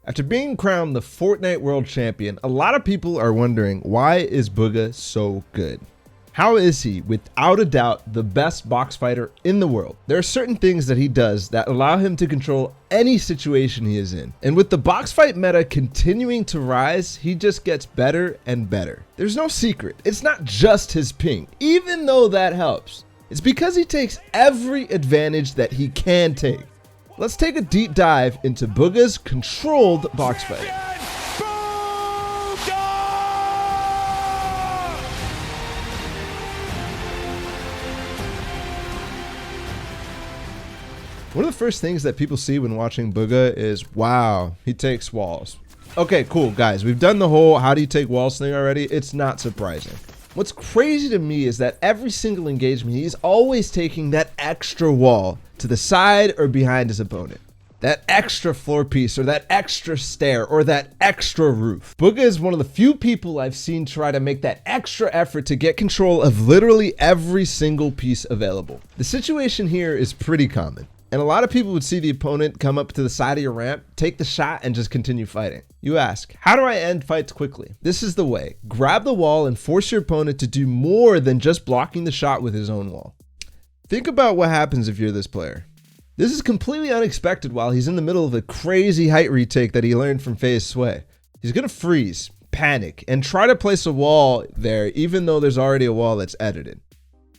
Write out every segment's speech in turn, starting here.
After being crowned the Fortnite World Champion, a lot of people are wondering, why is Bugha so good? How is he, without a doubt, the best box fighter in the world? There are certain things that he does that allow him to control any situation he is in. And with the box fight meta continuing to rise, he just gets better and better. There's no secret, it's not just his ping, even though that helps. It's because he takes every advantage that he can take. Let's take a deep dive into Bugha's controlled box fighting. One of the first things that people see when watching Bugha is, wow, he takes walls. Okay, cool, guys, we've done the whole how do you take walls thing already. It's not surprising. What's crazy to me is that every single engagement, he's always taking that extra wall to the side or behind his opponent. That extra floor piece, or that extra stair, or that extra roof. Bugha is one of the few people I've seen try to make that extra effort to get control of literally every single piece available. The situation here is pretty common, and a lot of people would see the opponent come up to the side of your ramp, take the shot, and just continue fighting. You ask, how do I end fights quickly? This is the way. Grab the wall and force your opponent to do more than just blocking the shot with his own wall. Think about what happens if you're this player. This is completely unexpected while he's in the middle of a crazy height retake that he learned from FaZe Sway. He's gonna freeze, panic, and try to place a wall there even though there's already a wall that's edited.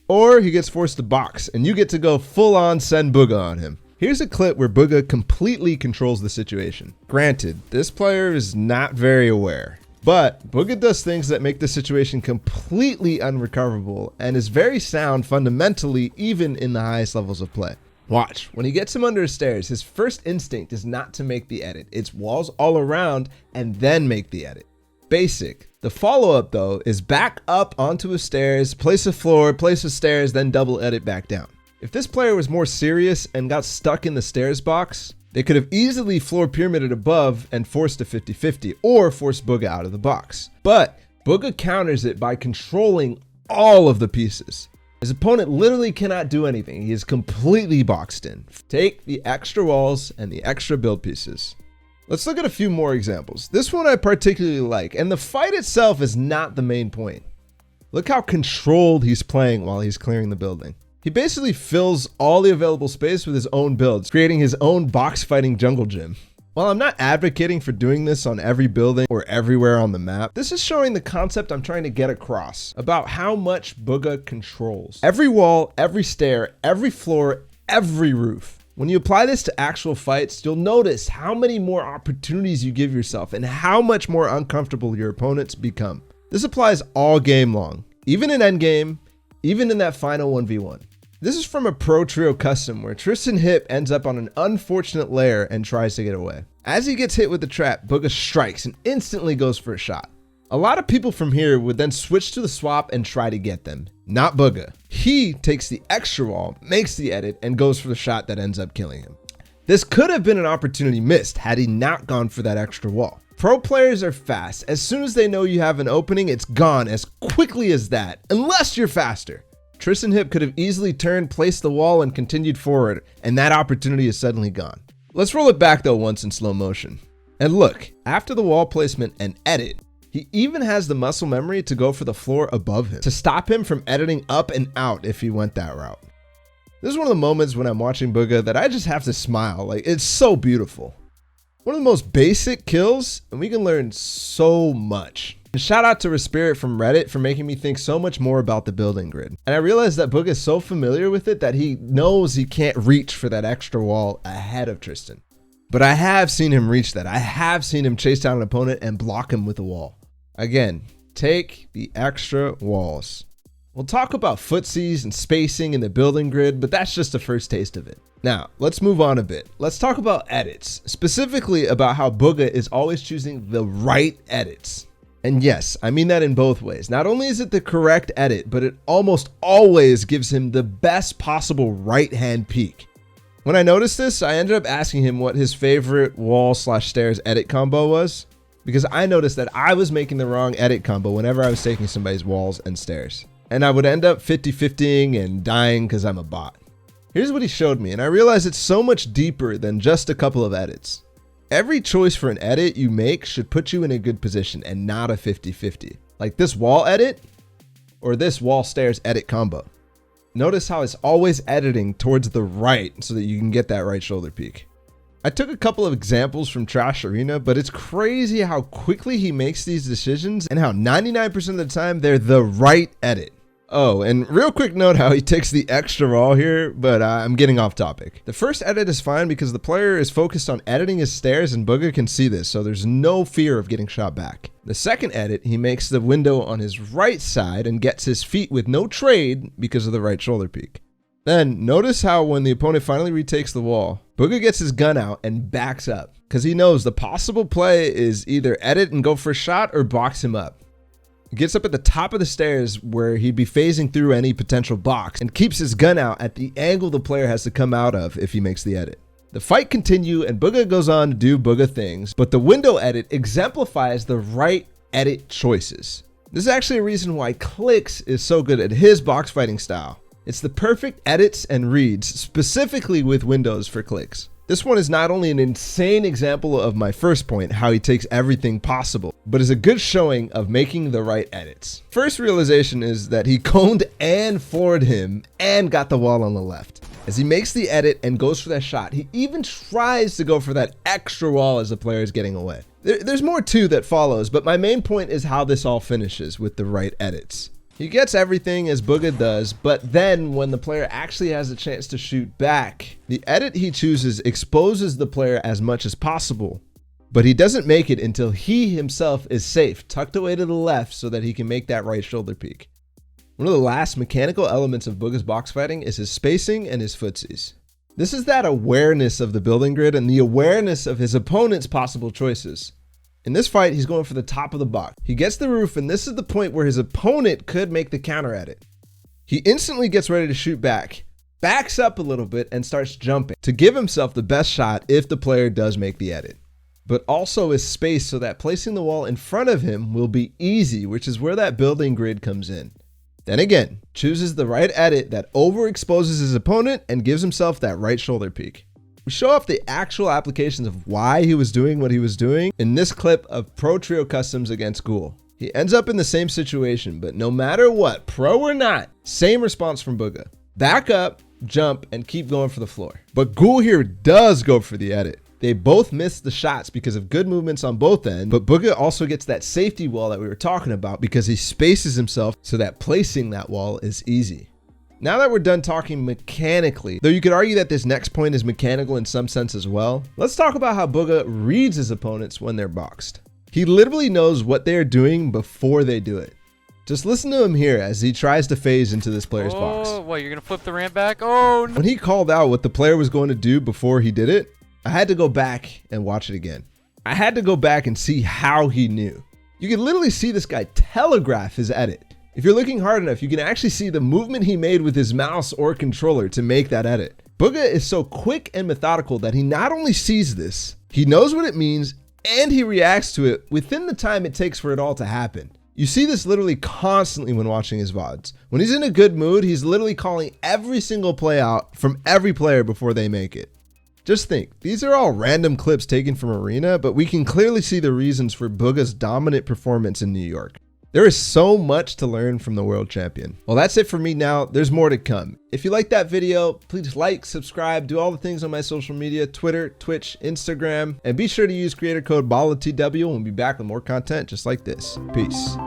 Or he gets forced to box and you get to go full on send Bugha on him. Here's a clip where Bugha completely controls the situation. Granted, this player is not very aware, but Bugha does things that make the situation completely unrecoverable and is very sound fundamentally even in the highest levels of play. Watch, when he gets him under his stairs, his first instinct is not to make the edit. It's walls all around and then make the edit. Basic. The follow-up though is back up onto his stairs, place a floor, place a stairs, then double edit back down. If this player was more serious and got stuck in the stairs box, they could have easily floor pyramided above and forced a 50-50 or forced Bugha out of the box. But Bugha counters it by controlling all of the pieces. His opponent literally cannot do anything. He is completely boxed in. Take the extra walls and the extra build pieces. Let's look at a few more examples. This one I particularly like, and the fight itself is not the main point. Look how controlled he's playing while he's clearing the building. He basically fills all the available space with his own builds, creating his own box fighting jungle gym. While I'm not advocating for doing this on every building or everywhere on the map, this is showing the concept I'm trying to get across about how much Bugha controls. Every wall, every stair, every floor, every roof. When you apply this to actual fights, you'll notice how many more opportunities you give yourself and how much more uncomfortable your opponents become. This applies all game long, even in endgame, even in that final 1v1. This is from a Pro Trio custom where Tristan Hip ends up on an unfortunate lair and tries to get away. As he gets hit with the trap, Bugha strikes and instantly goes for a shot. A lot of people from here would then switch to the swap and try to get them. Not Bugha. He takes the extra wall, makes the edit, and goes for the shot that ends up killing him. This could have been an opportunity missed had he not gone for that extra wall. Pro players are fast. As soon as they know you have an opening, it's gone as quickly as that, unless you're faster. Tristan Hip could have easily turned, placed the wall, and continued forward, and that opportunity is suddenly gone. Let's roll it back though once in slow motion. And look, after the wall placement and edit, he even has the muscle memory to go for the floor above him, to stop him from editing up and out if he went that route. This is one of the moments when I'm watching Bugha that I just have to smile, like it's so beautiful. One of the most basic kills, and we can learn so much. And shout out to Respirit from Reddit for making me think so much more about the building grid. And I realized that Bugha is so familiar with it that he knows he can't reach for that extra wall ahead of Tristan. But I have seen him reach that. I have seen him chase down an opponent and block him with a wall. Again, take the extra walls. We'll talk about footsies and spacing in the building grid, but that's just the first taste of it. Now, let's move on a bit. Let's talk about edits, specifically about how Bugha is always choosing the right edits. And yes, I mean that in both ways. Not only is it the correct edit, but it almost always gives him the best possible right-hand peek. When I noticed this, I ended up asking him what his favorite wall/stairs edit combo was, because I noticed that I was making the wrong edit combo whenever I was taking somebody's walls and stairs. And I would end up 50-50ing and dying because I'm a bot. Here's what he showed me, and I realized it's so much deeper than just a couple of edits. Every choice for an edit you make should put you in a good position and not a 50-50. Like this wall edit or this wall stairs edit combo. Notice how it's always editing towards the right so that you can get that right shoulder peek. I took a couple of examples from Trash Arena, but it's crazy how quickly he makes these decisions and how 99% of the time they're the right edit. Oh, and real quick note how he takes the extra wall here, but I'm getting off topic. The first edit is fine because the player is focused on editing his stairs and Bugha can see this, so there's no fear of getting shot back. The second edit, he makes the window on his right side and gets his feet with no trade because of the right shoulder peek. Then notice how when the opponent finally retakes the wall, Bugha gets his gun out and backs up because he knows the possible play is either edit and go for a shot or box him up. He gets up at the top of the stairs where he'd be phasing through any potential box and keeps his gun out at the angle the player has to come out of if he makes the edit. The fight continues and Bugha goes on to do Bugha things, but the window edit exemplifies the right edit choices. This is actually a reason why Clicks is so good at his box fighting style. It's the perfect edits and reads, specifically with windows for Clicks. This one is not only an insane example of my first point, how he takes everything possible, but is a good showing of making the right edits. First realization is that he coned and floored him and got the wall on the left. As he makes the edit and goes for that shot, he even tries to go for that extra wall as the player is getting away. There's more too that follows, but my main point is how this all finishes with the right edits. He gets everything as Bugha does, but then when the player actually has a chance to shoot back, the edit he chooses exposes the player as much as possible, but he doesn't make it until he himself is safe, tucked away to the left so that he can make that right shoulder peek. One of the last mechanical elements of Bugha's box fighting is his spacing and his footsies. This is that awareness of the building grid and the awareness of his opponent's possible choices. In this fight, he's going for the top of the box. He gets the roof, and this is the point where his opponent could make the counter at it. He instantly gets ready to shoot back, backs up a little bit, and starts jumping to give himself the best shot if the player does make the edit. But also is spaced so that placing the wall in front of him will be easy, which is where that building grid comes in. Then again, chooses the right edit that overexposes his opponent and gives himself that right shoulder peek. We show off the actual applications of why he was doing what he was doing in this clip of Pro Trio Customs against Ghoul. He ends up in the same situation, but no matter what, pro or not, same response from Bugha. Back up, jump, and keep going for the floor. But Ghoul here does go for the edit. They both miss the shots because of good movements on both ends, but Bugha also gets that safety wall that we were talking about because he spaces himself so that placing that wall is easy. Now that we're done talking mechanically, though you could argue that this next point is mechanical in some sense as well, let's talk about how Bugha reads his opponents when they're boxed. He literally knows what they're doing before they do it. Just listen to him here as he tries to phase into this player's box. Oh, what, you're going to flip the ramp back? Oh, no. When he called out what the player was going to do before he did it, I had to go back and watch it again. I had to go back and see how he knew. You can literally see this guy telegraph his edit. If you're looking hard enough, you can actually see the movement he made with his mouse or controller to make that edit. Bugha is so quick and methodical that he not only sees this, he knows what it means, and he reacts to it within the time it takes for it all to happen. You see this literally constantly when watching his VODs. When he's in a good mood, he's literally calling every single play out from every player before they make it. Just think, these are all random clips taken from Arena, but we can clearly see the reasons for Bugha's dominant performance in New York. There is so much to learn from the world champion. Well, that's it for me now. There's more to come. If you like that video, please like, subscribe, do all the things on my social media, Twitter, Twitch, Instagram, and be sure to use creator code BallaTW and we'll be back with more content just like this. Peace.